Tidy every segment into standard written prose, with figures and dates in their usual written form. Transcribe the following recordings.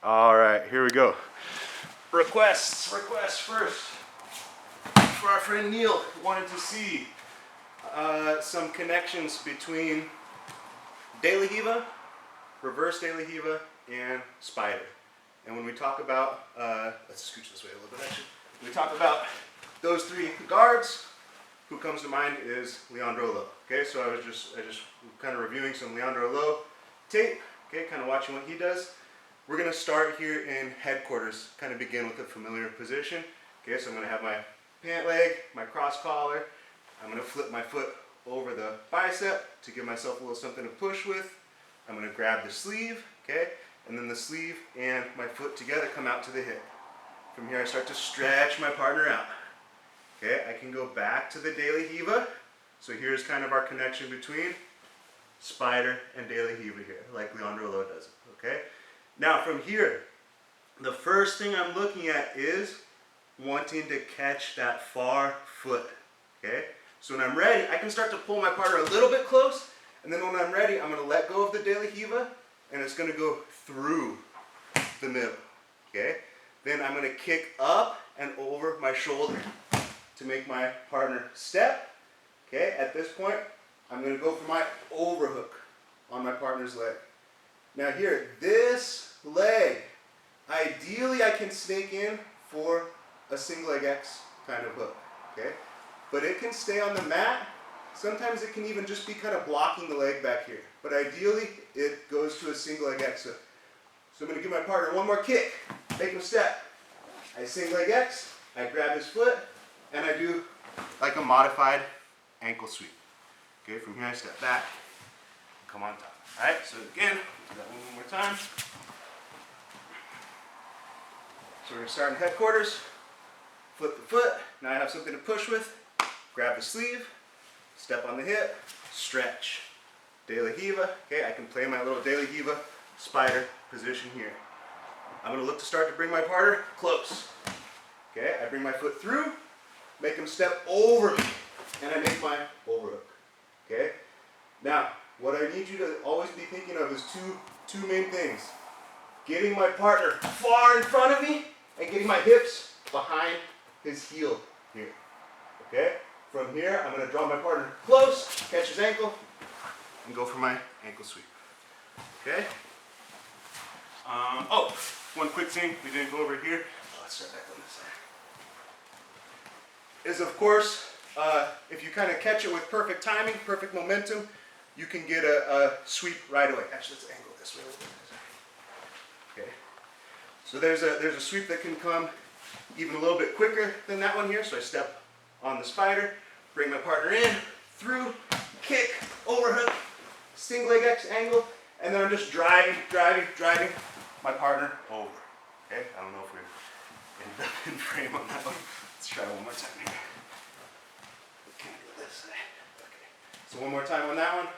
All right, here we go. Requests first. For our friend Neil, wanted to see some connections between De La Riva, reverse De La Riva, and spider. And when we talk about, let's scooch this way a little bit actually. When we talk about those three guards, who comes to mind is Leandro Lo. Okay, so I just kind of reviewing some Leandro Lo tape. Okay, kind of watching what he does. We're going to start here in headquarters, kind of begin with a familiar position. Okay, so I'm going to have my pant leg, my cross collar. I'm going to flip my foot over the bicep to give myself a little something to push with. I'm going to grab the sleeve, okay, and then the sleeve and my foot together come out to the hip. From here I start to stretch my partner out. Okay, I can go back to the De La Riva. So here's kind of our connection between spider and De La Riva here, like Leandro Lo does it, okay? Now from here, the first thing I'm looking at is wanting to catch that far foot, okay? So when I'm ready, I can start to pull my partner a little bit close, and then when I'm ready, I'm going to let go of the De La Riva, and it's going to go through the middle, okay? Then I'm going to kick up and over my shoulder to make my partner step. Okay, at this point, I'm going to go for my overhook on my partner's leg. Now here, this leg, ideally I can snake in for a single leg X kind of hook. Okay, but it can stay on the mat. Sometimes it can even just be kind of blocking the leg back here. But ideally, it goes to a single leg X hook. So I'm going to give my partner one more kick, make him step. I single leg X, I grab his foot, and I do like a modified ankle sweep. Okay, from here I step back, come on top. All right, so again, do that one more time. So we're gonna start in headquarters, flip the foot, now I have something to push with, grab the sleeve, step on the hip, stretch. De La Riva, okay, I can play my little De La Riva spider position here. I'm gonna look to start to bring my partner close. Okay, I bring my foot through, make him step over me, and I make my overhook. Okay? Now, what I need you to always be thinking of is two main things. Getting my partner far in front of me and getting my hips behind his heel here. Okay? From here, I'm going to draw my partner close, catch his ankle, and go for my ankle sweep. Okay? One quick thing we didn't go over here. Let's start back on this side. Is of course, if you kind of catch it with perfect timing, perfect momentum, you can get a sweep right away. Actually, let's angle this way a little bit. Okay. So there's a sweep that can come even a little bit quicker than that one here. So I step on the spider, bring my partner in, through, kick, overhook, single leg X angle, and then I'm just driving my partner over. Okay. I don't know if we're ended up in frame on that one. Let's try one more time here. We can do this side. Okay. So one more time on that one.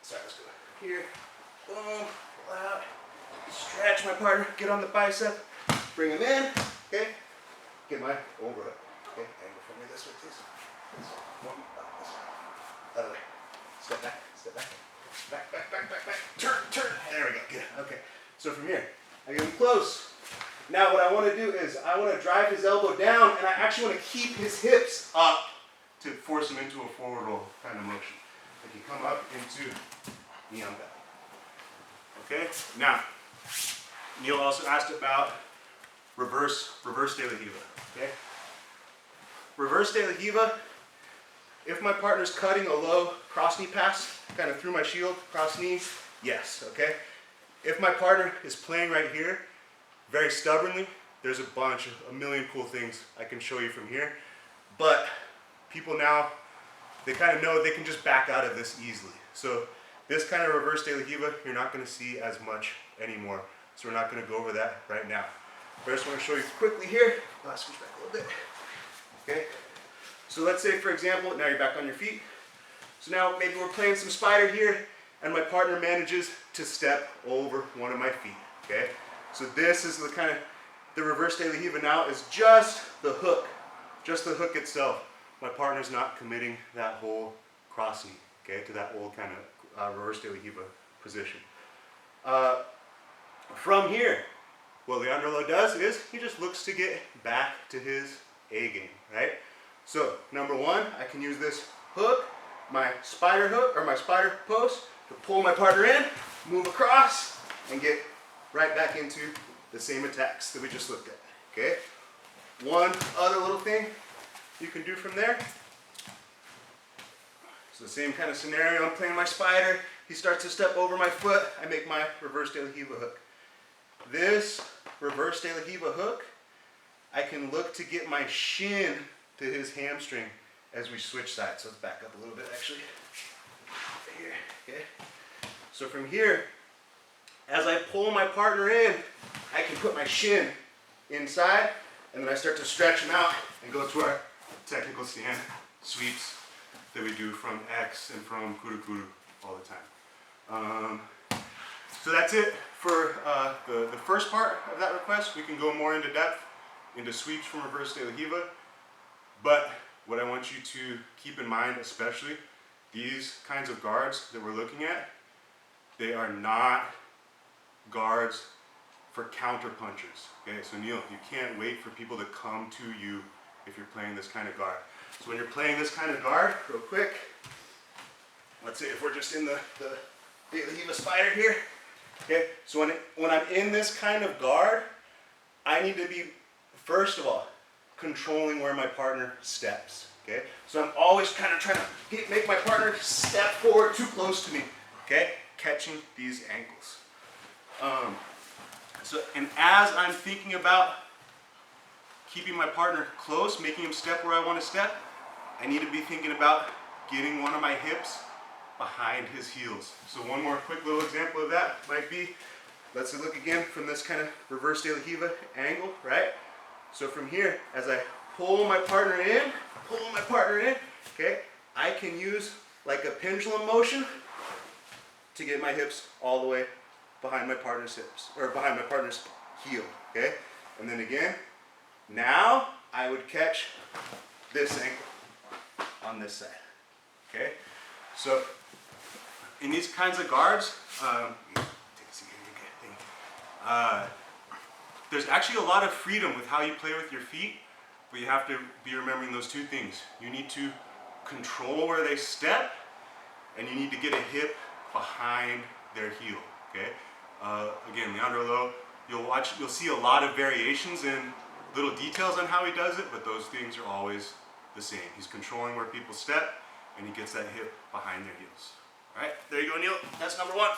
Sorry, let's go here. Boom. Pull out. Stretch my partner. Get on the bicep. Bring him in. Okay. Get my overhook. Okay. Angle for me this way, please. One up this way. Other way. Step back. Step back. Back. Turn. There we go. Good. Okay. So from here, I get him close. Now what I want to do is I want to drive his elbow down, and I actually want to keep his hips up to force him into a forward roll kind of motion. Like you come up into knee on back. Okay? Now, Neil also asked about reverse De La Riva. Okay? Reverse De La Riva, if my partner's cutting a low cross knee pass, kind of through my shield, cross knee, yes, okay? If my partner is playing right here, very stubbornly, there's a million cool things I can show you from here. But people now, they kind of know they can just back out of this easily. So this kind of reverse De La Riva, you're not going to see as much anymore. So we're not going to go over that right now. But I just want to show you quickly here. I'll switch back a little bit. Okay. So let's say, for example, now you're back on your feet. So now maybe we're playing some spider here, and my partner manages to step over one of my feet. Okay. So this is the reverse De La Riva now is just the hook itself. My partner's not committing that whole cross knee, okay, to that old kind of reverse De La Riva position. From here, what Leandro Lo does is he just looks to get back to his A game, right? So number one, I can use this hook, my spider hook or my spider post to pull my partner in, move across, and get right back into the same attacks that we just looked at, okay? One other little thing you can do from there. So the same kind of scenario, I'm playing my spider, he starts to step over my foot, I make my reverse de la Riva hook. This reverse de la Riva hook, I can look to get my shin to his hamstring as we switch sides. So let's back up a little bit actually. Right here, okay? So from here, as I pull my partner in, I can put my shin inside, and then I start to stretch him out and go to our technical stand sweeps that we do from X and from Kuru Kuru all the time. So that's it for the first part of that request. We can go more into depth into sweeps from reverse de la Riva, but what I want you to keep in mind, especially these kinds of guards that we're looking at, they are not guards for counter punchers. Okay, so Neil, you can't wait for people to come to you if you're playing this kind of guard. So when you're playing this kind of guard, real quick, let's say if we're just in the de la Riva spider here, okay, so when I'm in this kind of guard, I need to be, first of all, controlling where my partner steps, okay? So I'm always kind of trying to make my partner step forward too close to me, okay? Catching these ankles. And as I'm thinking about keeping my partner close, making him step where I want to step, I need to be thinking about getting one of my hips behind his heels. So one more quick little example of that might be, let's look again from this kind of reverse de la Riva angle, right? So from here, as I pull my partner in, okay, I can use like a pendulum motion to get my hips all the way behind my partner's hips, or behind my partner's heel, okay? And then again, now I would catch this ankle on this side, okay? So in these kinds of guards, there's actually a lot of freedom with how you play with your feet, but you have to be remembering those two things. You need to control where they step, and you need to get a hip behind their heel, okay? Again, Leandro Lo, you'll see a lot of variations in little details on how he does it, but those things are always the same. He's controlling where people step, and he gets that hip behind their heels. All right, there you go, Neil. That's number one.